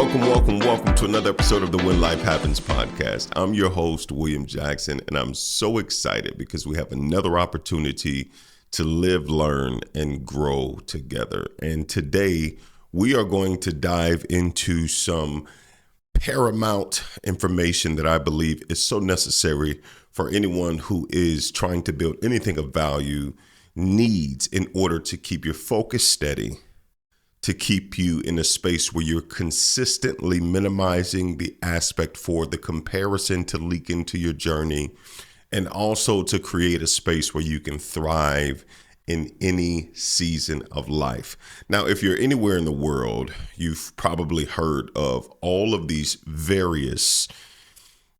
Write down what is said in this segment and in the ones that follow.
Welcome to another episode of the When Life Happens podcast. I'm your host, William Jackson, and I'm so excited because we have another opportunity to live, learn, and grow together. And today we are going to dive into some paramount information that I believe is so necessary for anyone who is trying to build anything of value, needs in order to keep your focus steady, to keep you in a space where you're consistently minimizing the aspect for the comparison to leak into your journey, and also to create a space where you can thrive in any season of life. Now, if you're anywhere in the world, you've probably heard of all of these various,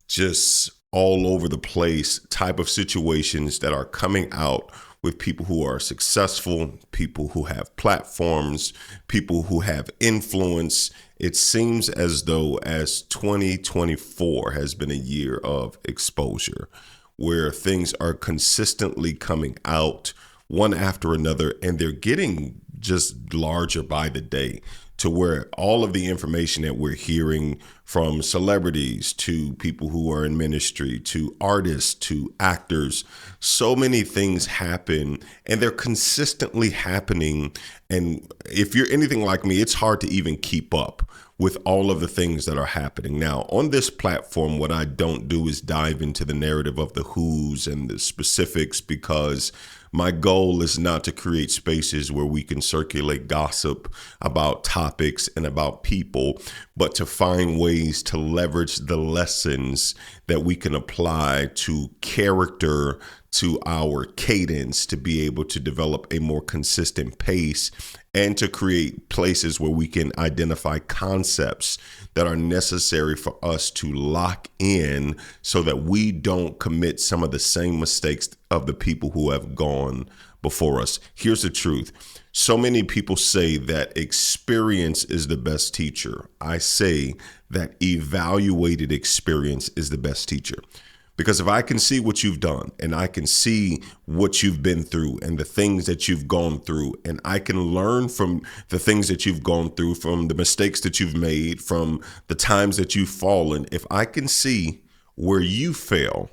just all over the place type of situations that are coming out with people who are successful, people who have platforms, people who have influence. It seems as though as 2024 has been a year of exposure, where things are consistently coming out one after another, and they're getting just larger by the day, to where all of the information that we're hearing from celebrities to people who are in ministry to artists to actors, so many things happen and they're consistently happening. And if you're anything like me, it's hard to even keep up with all of the things that are happening. Now, on this platform, what I don't do is dive into the narrative of the who's and the specifics, because my goal is not to create spaces where we can circulate gossip about topics and about people, but to find ways to leverage the lessons that we can apply to character, to our cadence, to be able to develop a more consistent pace, and to create places where we can identify concepts that are necessary for us to lock in so that we don't commit some of the same mistakes of the people who have gone before us. Here's the truth. So many people say that experience is the best teacher. I say that evaluated experience is the best teacher. Because if I can see what you've done, and I can see what you've been through and the things that you've gone through, and I can learn from the things that you've gone through, from the mistakes that you've made, from the times that you've fallen, if I can see where you fail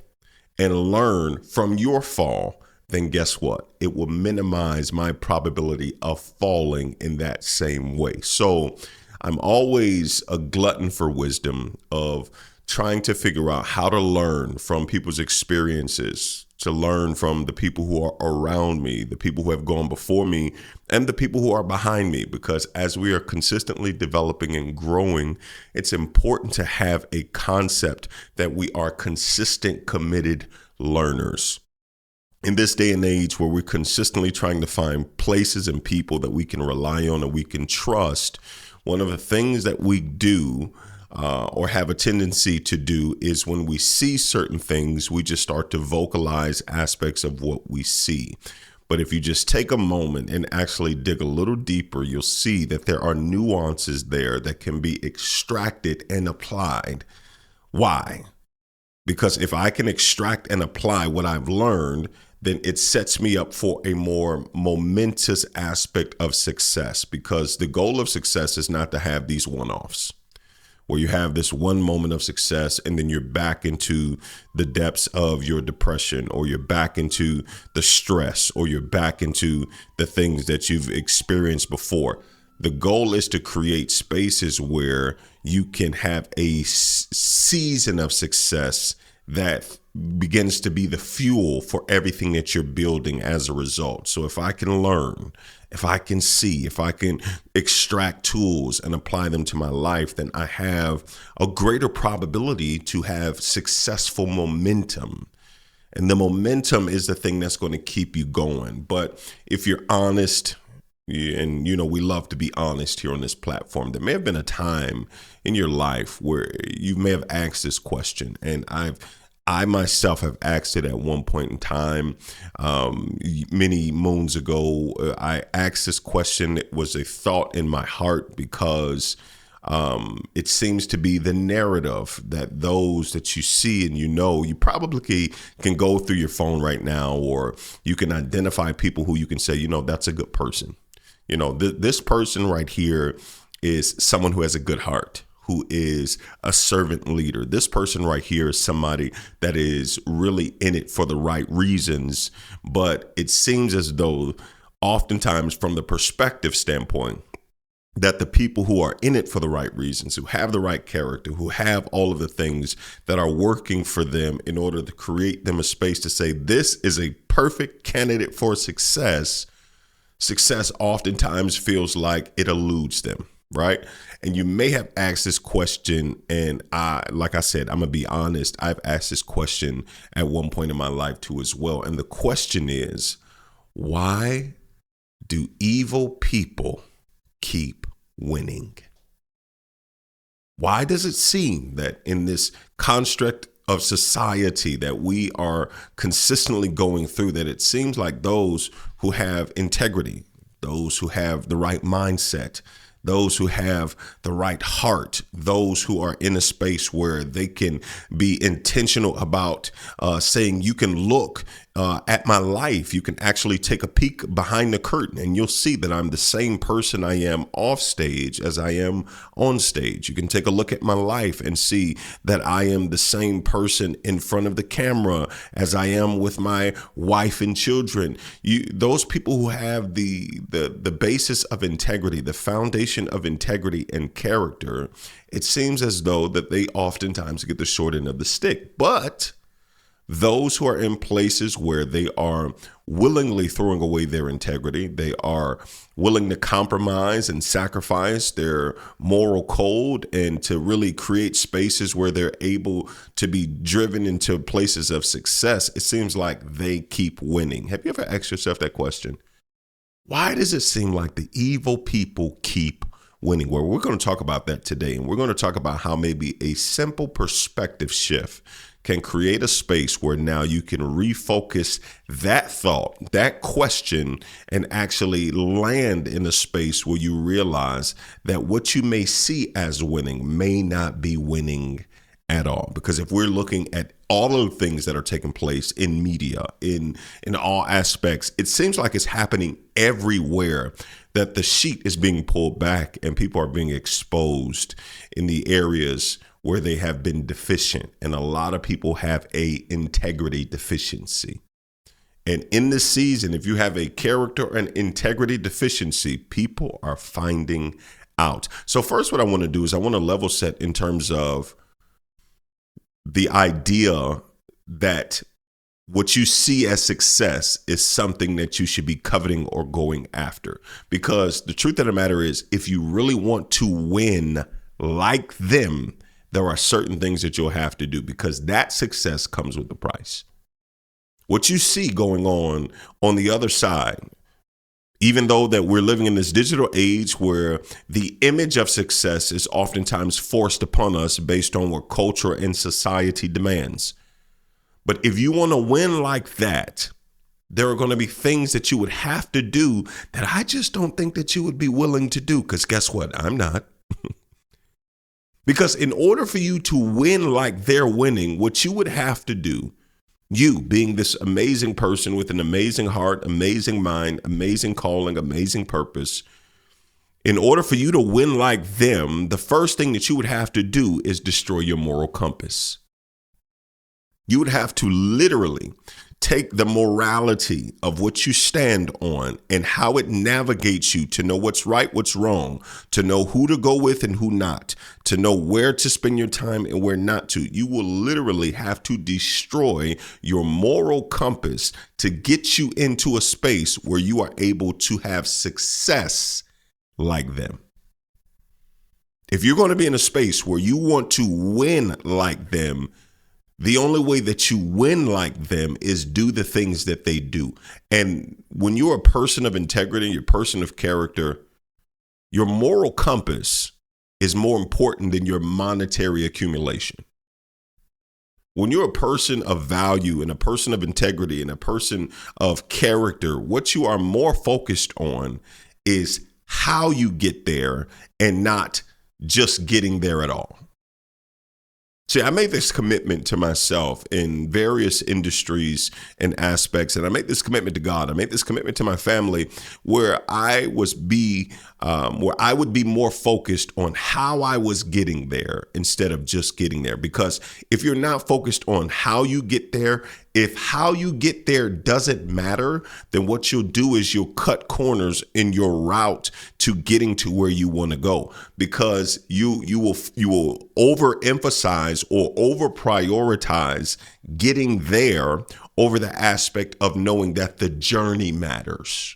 and learn from your fall, then guess what? It will minimize my probability of falling in that same way. So I'm always a glutton for wisdom, of trying to figure out how to learn from people's experiences, to learn from the people who are around me, the people who have gone before me, and the people who are behind me. Because as we are consistently developing and growing, it's important to have a concept that we are consistent, committed learners. In this day and age where we're consistently trying to find places and people that we can rely on and we can trust, one of the things that we do or have a tendency to do is, when we see certain things, we just start to vocalize aspects of what we see. But if you just take a moment and actually dig a little deeper, you'll see that there are nuances there that can be extracted and applied. Why? Because if I can extract and apply what I've learned, then it sets me up for a more momentous aspect of success. Because the goal of success is not to have these one-offs, where you have this one moment of success and then you're back into the depths of your depression, or you're back into the stress, or you're back into the things that you've experienced before. The goal is to create spaces where you can have a season of success that begins to be the fuel for everything that you're building as a result. So if I can learn, if I can see, if I can extract tools and apply them to my life, then I have a greater probability to have successful momentum. And the momentum is the thing that's going to keep you going. But if you're honest, and we love to be honest here on this platform, there may have been a time in your life where you may have asked this question, and I myself have asked it at one point in time, many moons ago. I asked this question. It was a thought in my heart, because it seems to be the narrative that those that you see and you probably can go through your phone right now, or you can identify people who you can say, that's a good person. This person right here is someone who has a good heart, who is a servant leader. This person right here is somebody that is really in it for the right reasons, but it seems as though oftentimes from the perspective standpoint, that the people who are in it for the right reasons, who have the right character, who have all of the things that are working for them in order to create them a space to say, this is a perfect candidate for success, success oftentimes feels like it eludes them, right? And you may have asked this question, and like I said, I'm going to be honest, I've asked this question at one point in my life too as well. And the question is, why do evil people keep winning? Why does it seem that in this construct of society that we are consistently going through, that it seems like those who have integrity, those who have the right mindset, those who have the right heart, those who are in a space where they can be intentional about saying, you can look at my life, you can actually take a peek behind the curtain and you'll see that I'm the same person I am off stage as I am on stage. You can take a look at my life and see that I am the same person in front of the camera as I am with my wife and children. Those people who have the basis of integrity, the foundation of integrity and character, it seems as though that they oftentimes get the short end of the stick. But those who are in places where they are willingly throwing away their integrity, they are willing to compromise and sacrifice their moral code and to really create spaces where they're able to be driven into places of success, it seems like they keep winning. Have you ever asked yourself that question? Why does it seem like the evil people keep winning? Well, we're going to talk about that today, and we're going to talk about how maybe a simple perspective shift can create a space where now you can refocus that thought, that question, and actually land in a space where you realize that what you may see as winning may not be winning at all. Because if we're looking at all of the things that are taking place in media, in all aspects, it seems like it's happening everywhere, that the sheet is being pulled back and people are being exposed in the areas where they have been deficient. And a lot of people have a integrity deficiency. And in this season, if you have a character and integrity deficiency, people are finding out. So first, what I want to do is I want to level set in terms of the idea that what you see as success is something that you should be coveting or going after. Because the truth of the matter is, if you really want to win like them, there are certain things that you'll have to do, because that success comes with a price. What you see going on the other side, even though that we're living in this digital age where the image of success is oftentimes forced upon us based on what culture and society demands. But if you want to win like that, there are going to be things that you would have to do that I just don't think that you would be willing to do. Because guess what? I'm not. Because in order for you to win like they're winning, what you would have to do, you being this amazing person with an amazing heart, amazing mind, amazing calling, amazing purpose, in order for you to win like them, the first thing that you would have to do is destroy your moral compass. You would have to literally take the morality of what you stand on and how it navigates you to know what's right, what's wrong, to know who to go with and who not, to know where to spend your time and where not to. You will literally have to destroy your moral compass to get you into a space where you are able to have success like them. If you're going to be in a space where you want to win like them, the only way that you win like them is do the things that they do. And when you're a person of integrity, you're a person of character, your moral compass is more important than your monetary accumulation. When you're a person of value and a person of integrity and a person of character, what you are more focused on is how you get there and not just getting there at all. See, I made this commitment to myself in various industries and aspects, and I made this commitment to God. I made this commitment to my family where I was be where I would be more focused on how I was getting there instead of just getting there. Because if you're not focused on how you get there, if how you get there doesn't matter, then what you'll do is you'll cut corners in your route to getting to where you want to go, because you will overemphasize or over prioritize getting there over the aspect of knowing that the journey matters.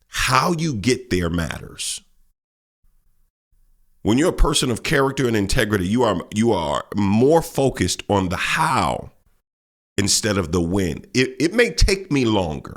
How you get there matters. When you're a person of character and integrity, you are more focused on the how instead of the when. It may take me longer,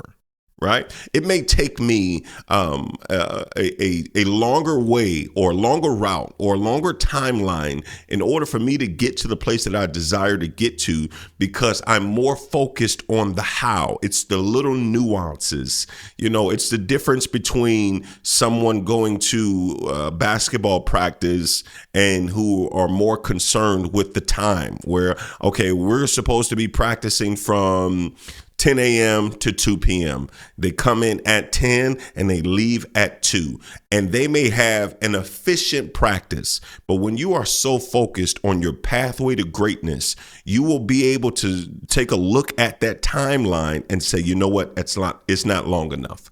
right? It may take me a longer way or a longer route or a longer timeline in order for me to get to the place that I desire to get to, because I'm more focused on the how. It's the little nuances. It's the difference between someone going to basketball practice and who are more concerned with the time, where, okay, we're supposed to be practicing from 10 a.m. to 2 p.m. They come in at 10 and they leave at 2. And they may have an efficient practice. But when you are so focused on your pathway to greatness, you will be able to take a look at that timeline and say, you know what, it's not long enough.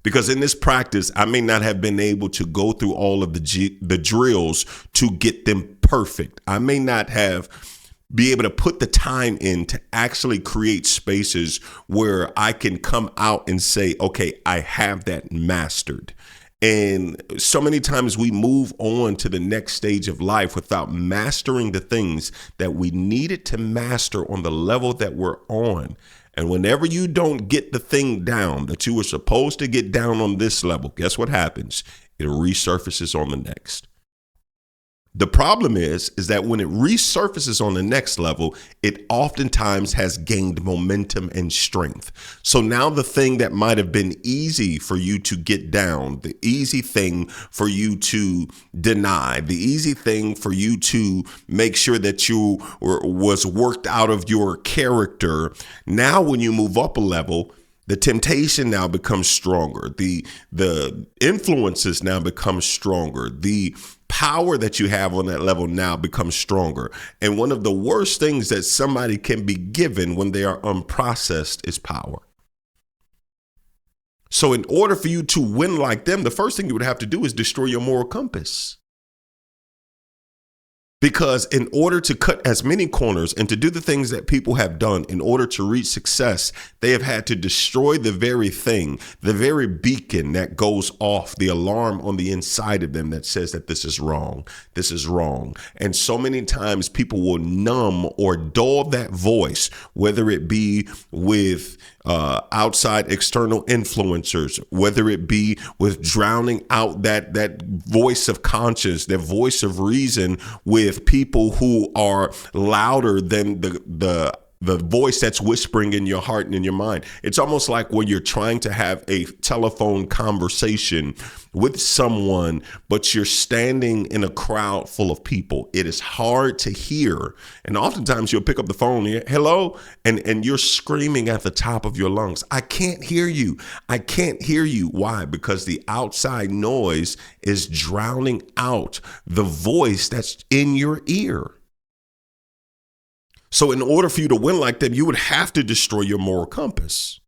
Because in this practice, I may not have been able to go through all of the drills to get them perfect. I may not be able to put the time in to actually create spaces where I can come out and say, okay, I have that mastered. And so many times we move on to the next stage of life without mastering the things that we needed to master on the level that we're on. And whenever you don't get the thing down that you were supposed to get down on this level, guess what happens? It resurfaces on the next. The problem is that when it resurfaces on the next level, it oftentimes has gained momentum and strength. So now the thing that might have been easy for you to get down, the easy thing for you to deny, the easy thing for you to make sure that you was worked out of your character, now when you move up a level, the temptation now becomes stronger. The influences now become stronger. The power that you have on that level now becomes stronger. And one of the worst things that somebody can be given when they are unprocessed is power. So in order for you to win like them, the first thing you would have to do is destroy your moral compass. Because in order to cut as many corners and to do the things that people have done in order to reach success, they have had to destroy the very thing, the very beacon that goes off, the alarm on the inside of them that says that this is wrong. This is wrong. And so many times people will numb or dull that voice, whether it be with outside external influencers, whether it be with drowning out that voice of conscience, that voice of reason with people who are louder than the voice that's whispering in your heart and in your mind. It's almost like when you're trying to have a telephone conversation with someone, but you're standing in a crowd full of people. It is hard to hear. And oftentimes you'll pick up the phone, hello, and you're screaming at the top of your lungs. I can't hear you. I can't hear you. Why? Because the outside noise is drowning out the voice that's in your ear. So in order for you to win like them, you would have to destroy your moral compass.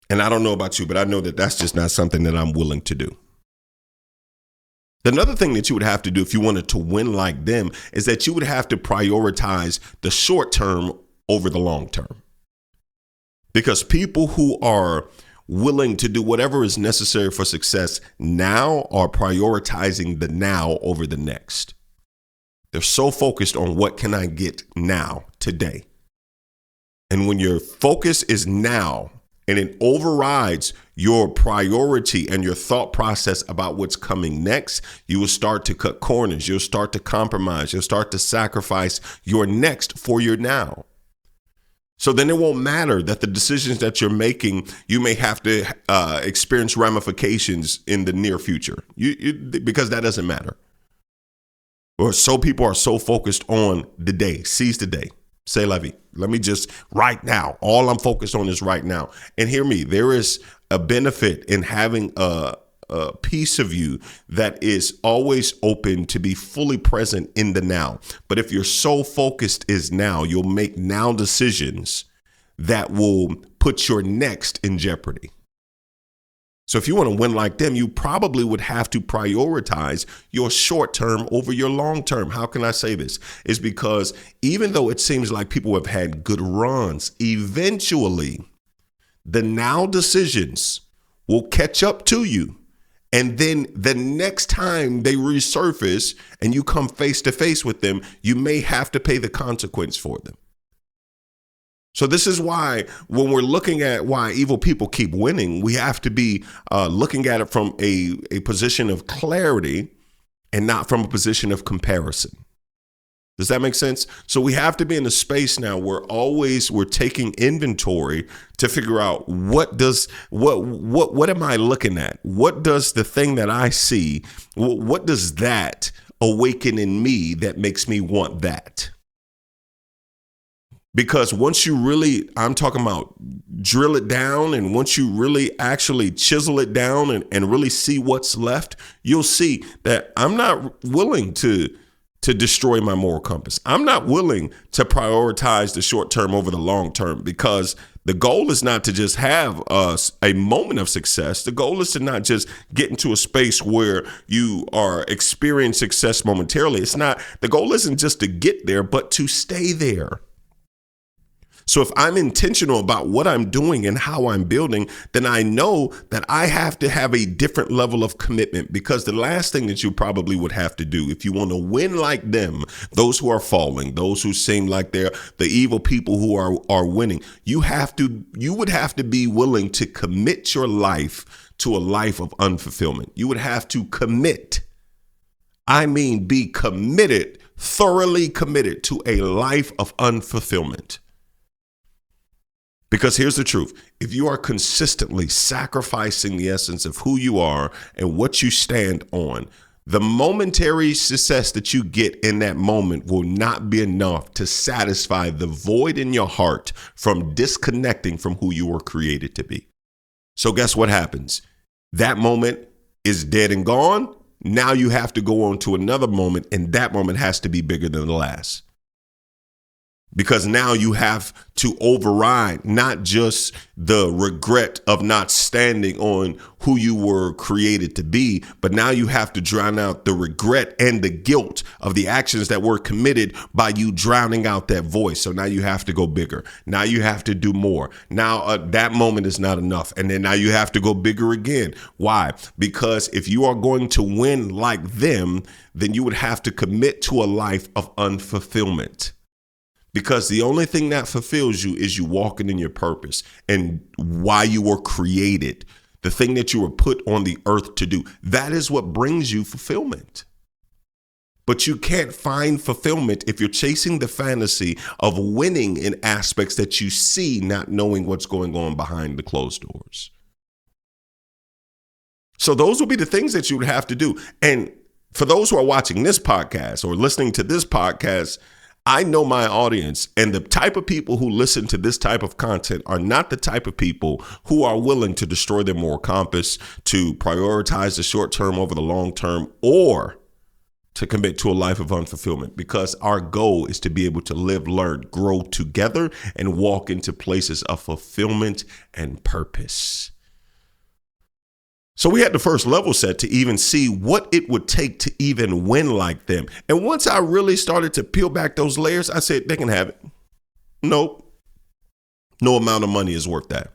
And I don't know about you, but I know that that's just not something that I'm willing to do. Another thing that you would have to do if you wanted to win like them is that you would have to prioritize the short term over the long term. Because people who are willing to do whatever is necessary for success now are prioritizing the now over the next. They're so focused on what can I get now, today. And when your focus is now and it overrides your priority and your thought process about what's coming next, you will start to cut corners. You'll start to compromise. You'll start to sacrifice your next for your now. So then it won't matter that the decisions that you're making, you may have to experience ramifications in the near future, because that doesn't matter. Or so people are so focused on the day, seize the day, say la vie. Let me just right now. All I'm focused on is right now. And hear me, there is a benefit in having a piece of you that is always open to be fully present in the now. But if your sole focus is now, you'll make now decisions that will put your next in jeopardy. So if you want to win like them, you probably would have to prioritize your short term over your long term. How can I say this? Is because even though it seems like people have had good runs, eventually the now decisions will catch up to you. And then the next time they resurface and you come face to face with them, you may have to pay the consequence for them. So this is why when we're looking at why evil people keep winning, we have to be looking at it from a position of clarity and not from a position of comparison. Does that make sense? So we have to be in a space now where we're taking inventory to figure out what am I looking at? What does the thing that I see, what does that awaken in me that makes me want that? Because once you really, I'm talking about drill it down, and once you really actually chisel it down and really see what's left, you'll see that I'm not willing to destroy my moral compass. I'm not willing to prioritize the short term over the long term, because the goal is not to just have a moment of success. The goal is to not just get into a space where you are experiencing success momentarily. The goal isn't just to get there, but to stay there. So if I'm intentional about what I'm doing and how I'm building, then I know that I have to have a different level of commitment, because the last thing that you probably would have to do if you want to win like them, those who are falling, those who seem like they're the evil people who are winning, you would have to be willing to commit your life to a life of unfulfillment. You would have to commit. I mean, be committed, thoroughly committed to a life of unfulfillment. Because here's the truth. If you are consistently sacrificing the essence of who you are and what you stand on, the momentary success that you get in that moment will not be enough to satisfy the void in your heart from disconnecting from who you were created to be. So guess what happens? That moment is dead and gone. Now you have to go on to another moment, and that moment has to be bigger than the last. Because now you have to override not just the regret of not standing on who you were created to be, but now you have to drown out the regret and the guilt of the actions that were committed by you drowning out that voice. So now you have to go bigger. Now you have to do more. Now that moment is not enough. And then now you have to go bigger again. Why? Because if you are going to win like them, then you would have to commit to a life of unfulfillment. Because the only thing that fulfills you is you walking in your purpose and why you were created, the thing that you were put on the earth to do. That is what brings you fulfillment. But you can't find fulfillment if you're chasing the fantasy of winning in aspects that you see, not knowing what's going on behind the closed doors. So those will be the things that you would have to do. And for those who are watching this podcast or listening to this podcast, I know my audience, and the type of people who listen to this type of content are not the type of people who are willing to destroy their moral compass, to prioritize the short term over the long term, or to commit to a life of unfulfillment, because our goal is to be able to live, learn, grow together, and walk into places of fulfillment and purpose. So we had the first level set to even see what it would take to even win like them. And once I really started to peel back those layers, I said, they can have it. Nope. No amount of money is worth that.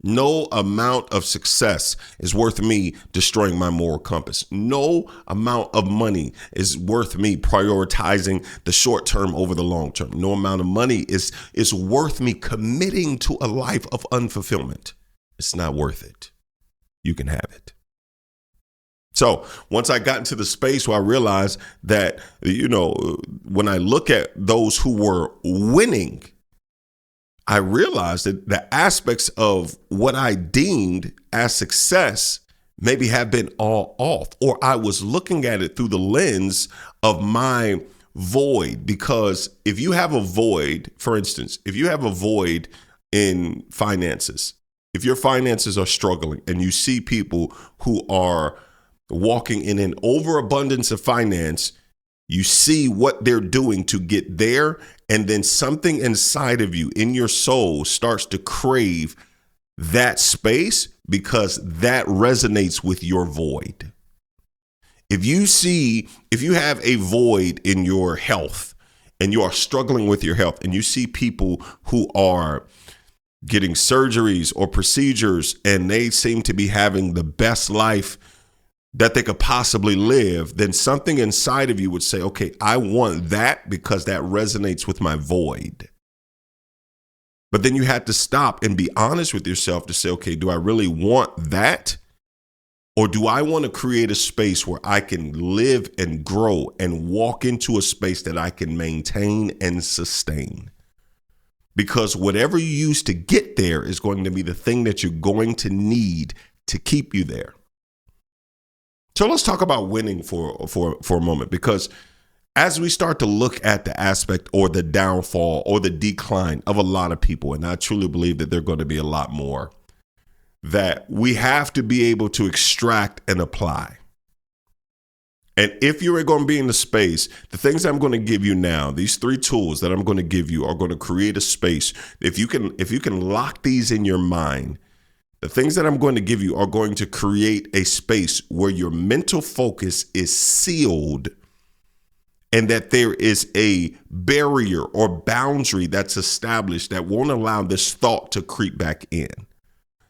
No amount of success is worth me destroying my moral compass. No amount of money is worth me prioritizing the short term over the long term. No amount of money is worth me committing to a life of unfulfillment. It's not worth it. You can have it. So once I got into the space where I realized that, when I look at those who were winning, I realized that the aspects of what I deemed as success maybe have been all off, or I was looking at it through the lens of my void. Because if you have a void, for instance, if you have a void in finances, If your finances are struggling and you see people who are walking in an overabundance of finance, you see what they're doing to get there, and then something inside of you, in your soul, starts to crave that space because that resonates with your void. If you have a void in your health and you are struggling with your health, and you see people who are getting surgeries or procedures and they seem to be having the best life that they could possibly live, then something inside of you would say, okay, I want that because that resonates with my void. But then you have to stop and be honest with yourself to say, okay, do I really want that? Or do I want to create a space where I can live and grow and walk into a space that I can maintain and sustain? Because whatever you use to get there is going to be the thing that you're going to need to keep you there. So let's talk about winning for a moment, because as we start to look at the aspect or the downfall or the decline of a lot of people, and I truly believe that there are going to be a lot more, that we have to be able to extract and apply. And if you're going to be in the space, the things I'm going to give you now, these 3 tools that I'm going to give you are going to create a space. If you can lock these in your mind, the things that I'm going to give you are going to create a space where your mental focus is sealed and that there is a barrier or boundary that's established that won't allow this thought to creep back in.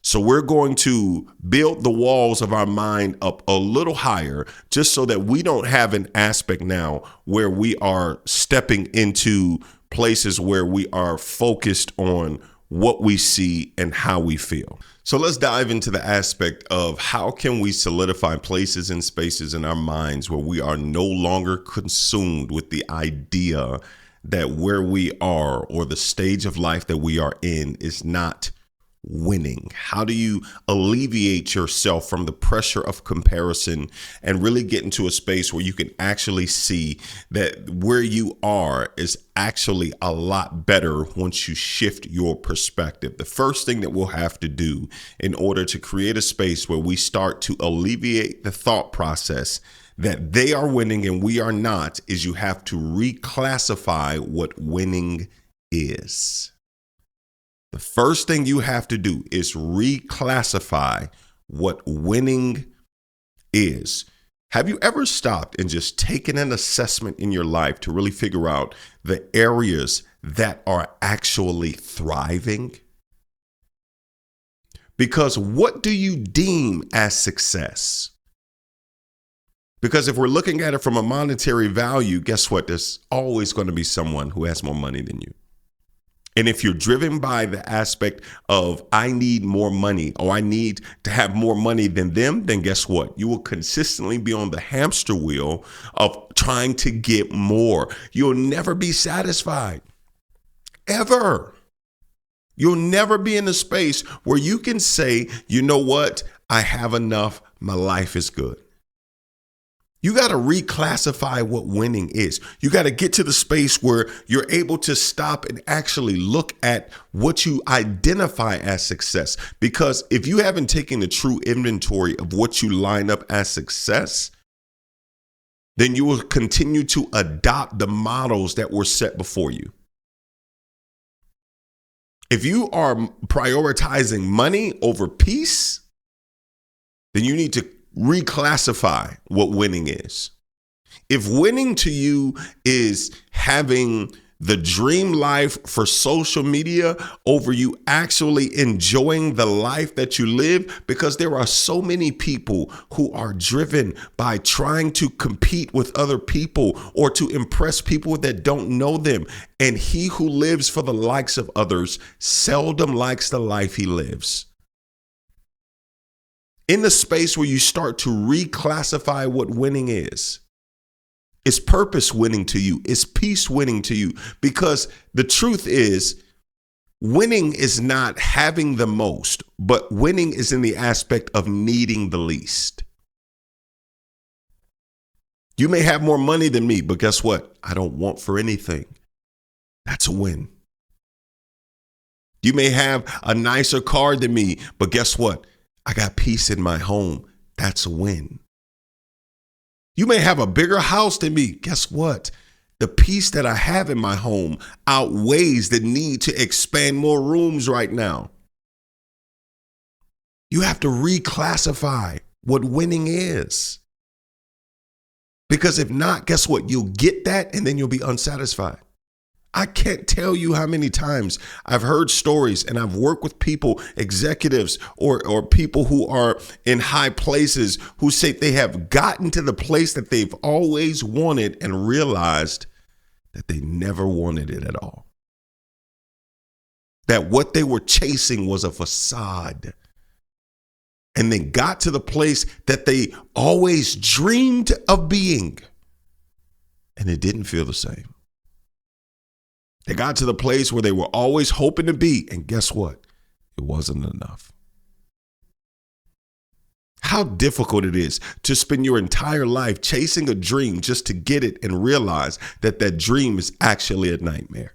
So we're going to build the walls of our mind up a little higher just so that we don't have an aspect now where we are stepping into places where we are focused on what we see and how we feel. So let's dive into the aspect of how can we solidify places and spaces in our minds where we are no longer consumed with the idea that where we are or the stage of life that we are in is not winning. How do you alleviate yourself from the pressure of comparison and really get into a space where you can actually see that where you are is actually a lot better once you shift your perspective? The first thing that we'll have to do in order to create a space where we start to alleviate the thought process that they are winning and we are not is you have to reclassify what winning is. The first thing you have to do is reclassify what winning is. Have you ever stopped and just taken an assessment in your life to really figure out the areas that are actually thriving? Because what do you deem as success? Because if we're looking at it from a monetary value, guess what? There's always going to be someone who has more money than you. And if you're driven by the aspect of I need more money or I need to have more money than them, then guess what? You will consistently be on the hamster wheel of trying to get more. You'll never be satisfied, ever. You'll never be in a space where you can say, you know what? I have enough. My life is good. You got to reclassify what winning is. You got to get to the space where you're able to stop and actually look at what you identify as success. Because if you haven't taken a true inventory of what you line up as success, then you will continue to adopt the models that were set before you. If you are prioritizing money over peace, then you need to reclassify what winning is. If winning to you is having the dream life for social media over you actually enjoying the life that you live, because there are so many people who are driven by trying to compete with other people or to impress people that don't know them. And he who lives for the likes of others seldom likes the life he lives. In the space where you start to reclassify what winning is purpose winning to you? Is peace winning to you? Because the truth is, winning is not having the most, but winning is in the aspect of needing the least. You may have more money than me, but guess what? I don't want for anything. That's a win. You may have a nicer car than me, but guess what? I got peace in my home. That's a win. You may have a bigger house than me. Guess what? The peace that I have in my home outweighs the need to expand more rooms right now. You have to reclassify what winning is. Because if not, guess what? You'll get that and then you'll be unsatisfied. I can't tell you how many times I've heard stories and I've worked with people, executives or people who are in high places who say they have gotten to the place that they've always wanted and realized that they never wanted it at all. That what they were chasing was a facade. And they got to the place that they always dreamed of being. And it didn't feel the same. They got to the place where they were always hoping to be. And guess what? It wasn't enough. How difficult it is to spend your entire life chasing a dream just to get it and realize that that dream is actually a nightmare.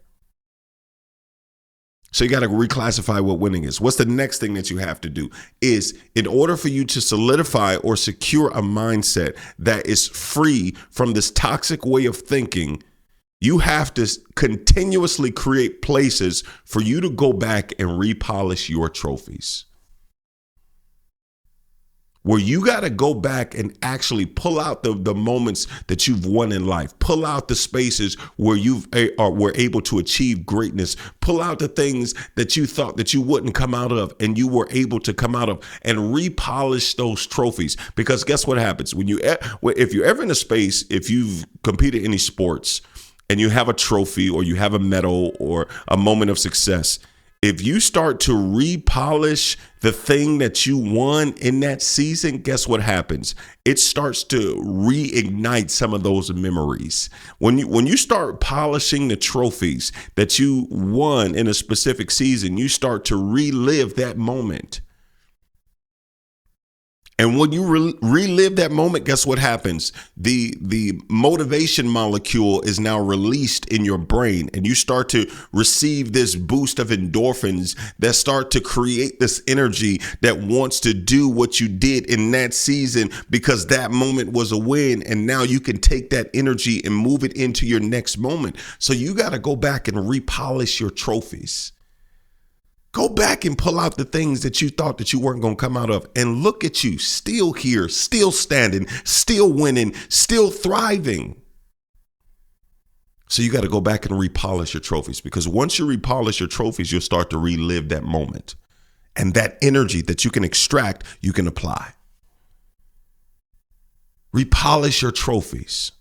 So you got to reclassify what winning is. What's the next thing that you have to do is, in order for you to solidify or secure a mindset that is free from this toxic way of thinking, you have to continuously create places for you to go back and repolish your trophies. Where you got to go back and actually pull out the moments that you've won in life. Pull out the spaces where you were able to achieve greatness. Pull out the things that you thought that you wouldn't come out of and you were able to come out of, and repolish those trophies. Because guess what happens when if you're ever in a space, if you've competed in any sports and you have a trophy or you have a medal or a moment of success, if you start to repolish the thing that you won in that season, guess what happens? It starts to reignite some of those memories. When you start polishing the trophies that you won in a specific season, you start to relive that moment. And when you relive that moment, guess what happens? The motivation molecule is now released in your brain, and you start to receive this boost of endorphins that start to create this energy that wants to do what you did in that season, because that moment was a win. And now you can take that energy and move it into your next moment. So you got to go back and repolish your trophies. Go back and pull out the things that you thought that you weren't going to come out of, and look at you still here, still standing, still winning, still thriving. So you got to go back and repolish your trophies, because once you repolish your trophies, you'll start to relive that moment, and that energy that you can extract, you can apply. Repolish your trophies.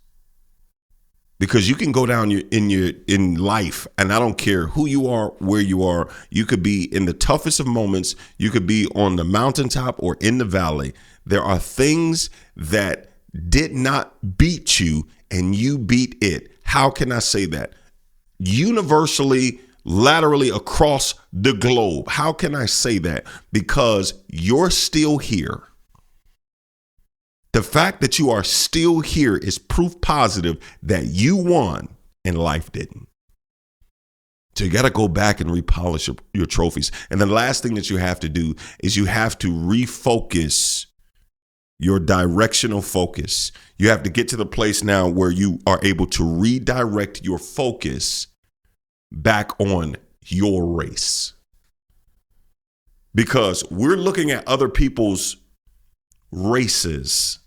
Because you can go down in life, and I don't care who you are, where you are. You could be in the toughest of moments. You could be on the mountaintop or in the valley. There are things that did not beat you, and you beat it. How can I say that? Universally, laterally across the globe. How can I say that? Because you're still here. The fact that you are still here is proof positive that you won and life didn't. So you got to go back and repolish your trophies. And the last thing that you have to do is you have to refocus your directional focus. You have to get to the place now where you are able to redirect your focus back on your race. Because we're looking at other people's races,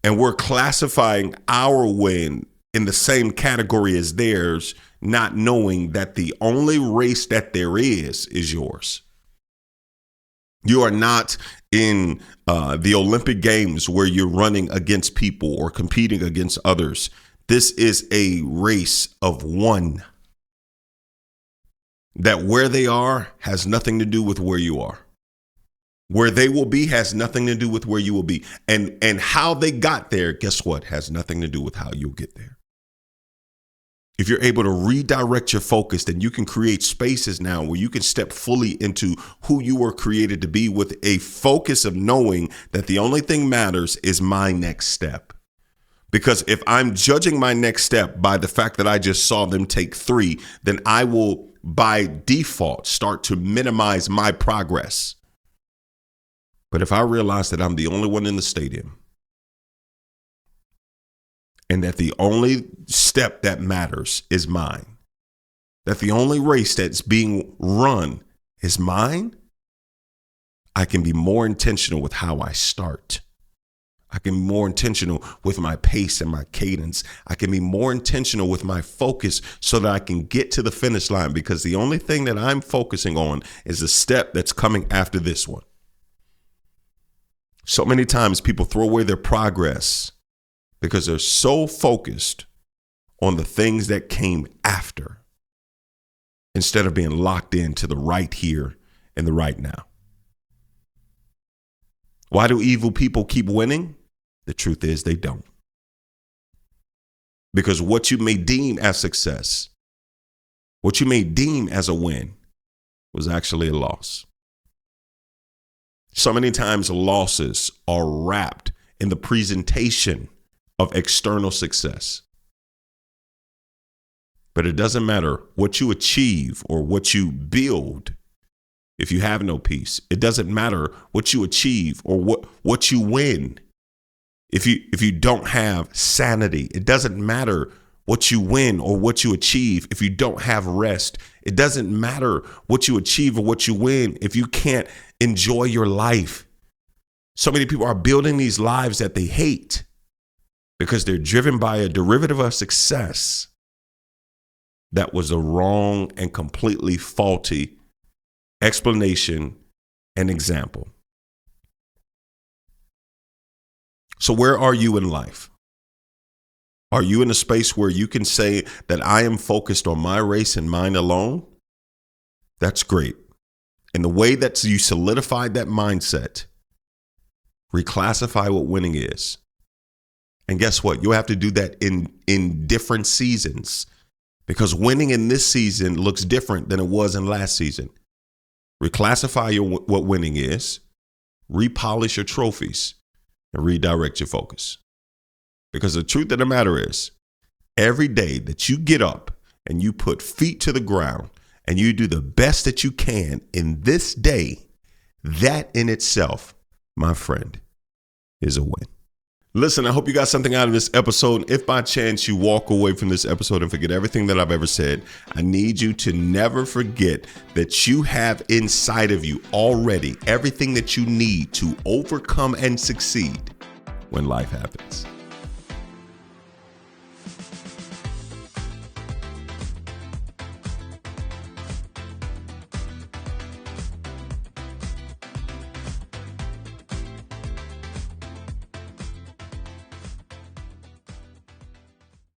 and we're classifying our win in the same category as theirs, not knowing that the only race that there is yours. You are not in the Olympic Games where you're running against people or competing against others. This is a race of one. That where they are has nothing to do with where you are. Where they will be has nothing to do with where you will be. And how they got there, guess what? Has nothing to do with how you'll get there. If you're able to redirect your focus, then you can create spaces now where you can step fully into who you were created to be, with a focus of knowing that the only thing matters is my next step. Because if I'm judging my next step by the fact that I just saw them take 3, then I will by default start to minimize my progress. But if I realize that I'm the only one in the stadium and that the only step that matters is mine, that the only race that's being run is mine, I can be more intentional with how I start. I can be more intentional with my pace and my cadence. I can be more intentional with my focus so that I can get to the finish line, because the only thing that I'm focusing on is the step that's coming after this one. So many times people throw away their progress because they're so focused on the things that came after instead of being locked into the right here and the right now. Why do evil people keep winning? The truth is they don't. Because what you may deem as success, what you may deem as a win, was actually a loss. So many times losses are wrapped in the presentation of external success. But it doesn't matter what you achieve or what you build if you have no peace. It doesn't matter what you achieve or what you win if you don't have sanity. It doesn't matter what you win or what you achieve if you don't have rest. It doesn't matter what you achieve or what you win if you can't enjoy your life. So many people are building these lives that they hate because they're driven by a derivative of success that was a wrong and completely faulty explanation and example. So where are you in life? Are you in a space where you can say that I am focused on my race and mine alone? That's great. And the way that you solidify that mindset, reclassify what winning is. And guess what? You'll have to do that in different seasons, because winning in this season looks different than it was in last season. Reclassify what winning is, repolish your trophies, and redirect your focus. Because the truth of the matter is, every day that you get up and you put feet to the ground and you do the best that you can in this day, that in itself, my friend, is a win. Listen, I hope you got something out of this episode. If by chance you walk away from this episode and forget everything that I've ever said, I need you to never forget that you have inside of you already everything that you need to overcome and succeed when life happens.